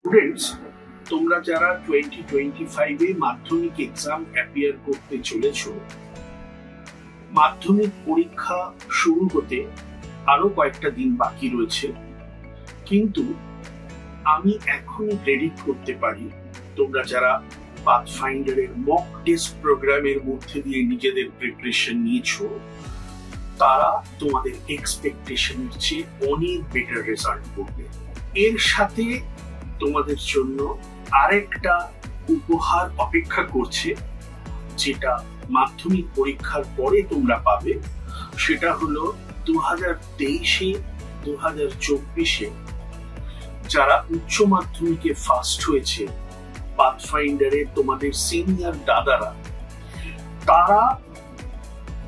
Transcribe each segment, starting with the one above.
Students, তোমরা যারা 2025 এ মাধ্যমিক এক্সাম অ্যাপিয়ার করতে চলেছো, মাধ্যমিক পরীক্ষা শুরু হতে আরো কয়েকটা দিন বাকি রয়েছে, কিন্তু আমি এখনই প্রেডিক্ট করতে পারি তোমরা যারা পাথফাইন্ডারের মক টেস্ট প্রোগ্রামের মধ্যে দিয়ে নিজেদের প্রিপারেশন নিয়েছো, তারা তোমাদের এক্সপেকটেশনের চেয়ে অনেক বেটার রেজাল্ট করবে। এর সাথে তোমাদের জন্য আরেকটা উপহার অপেক্ষা করছে, যেটা মাধ্যমিক পরীক্ষার পরে তোমরা পাবে। সেটা হলো 2023-এ 2024-এ যারা উচ্চ মাধ্যমিকে ফার্স্ট হয়েছে, পাথফাইন্ডারে তোমাদের সিনিয়র দাদারা, তারা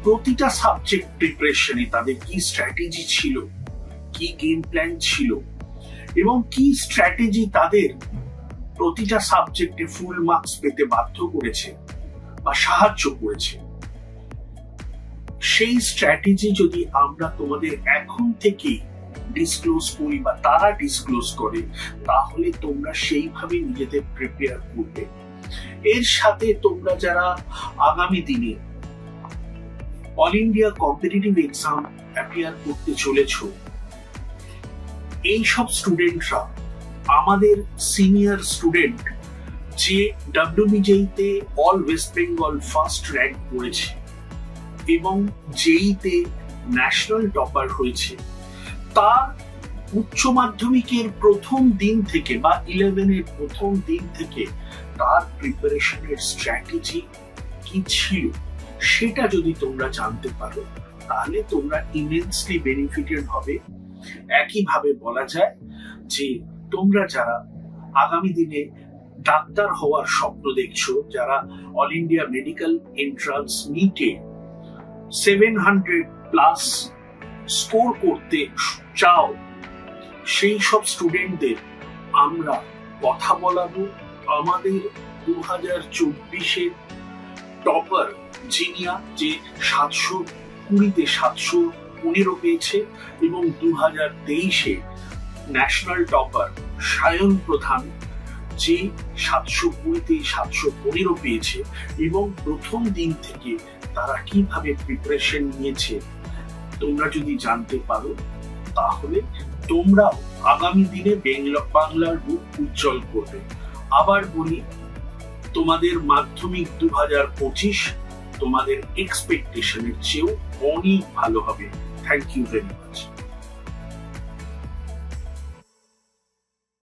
প্রতিটা সাবজেক্ট প্রিপারেশনে তাদের কি স্ট্র্যাটেজি ছিল, কি গেম প্ল্যান ছিল এবং কি স্ট্র্যাটেজি তাদের প্রতিটা সাবজেক্টে ফুল মার্কস পেতে বাধ্য করেছে বা সাহায্য করেছে, সেই স্ট্র্যাটেজি যদি আমরা তোমাদের এখন থেকেই ডিসক্লোজ করি বা তারা ডিসক্লোজ করে, তাহলে তোমরা সেইভাবে নিজেদের প্রিপেয়ার করবে। এর সাথে তোমরা যারা আগামী দিনে all India competitive exam appear করতে চলেছো, এইসব স্টুডেন্টরা আমাদের সিনিয়র স্টুডেন্ট যে WBJE-তে all West Bengal first rank করেছে এবং JEE-তে ন্যাশনাল টপার হয়েছে, তার উচ্চ মাধ্যমিকের প্রথম দিন থেকে বা 11-এর প্রথম দিন থেকে তার প্রিপারেশনের স্ট্র্যাটেজি কি ছিল, সেটা যদি তোমরা জানতে পারো, তাহলে তোমরা ইমেন্সলি বেনিফিটেড হবে। একইভাবে বলা যায় যে তোমরা যারা আগামী দিনে ডাক্তার হওয়ার স্বপ্ন দেখছো, যারা অল ইন্ডিয়া মেডিকেল এন্ট্রান্স নিটে 700+ স্কোর করতে চাও, সেই সব স্টুডেন্টদের আমরা কথা বলাবো আমাদের 2024-এর টপার জিনিয়া, যে 720-তে 715 পেয়েছে, এবং 2023-এ ন্যাশনাল টপার সায়ন প্রধান, যে 720-তে 715 পেয়েছে, এবং প্রথম দিন থেকে তারা কিভাবে প্রিপারেশন নিয়েছে তোমরা যদি জানতে পারো, তাহলে তোমরাও আগামী দিনে বাংলার রূপ উজ্জ্বল করবে। আবার বলি, তোমাদের মাধ্যমিক 2025 তোমাদের এক্সপেকটেশনের চেয়েও অনেক ভালো হবে। Thank you very much.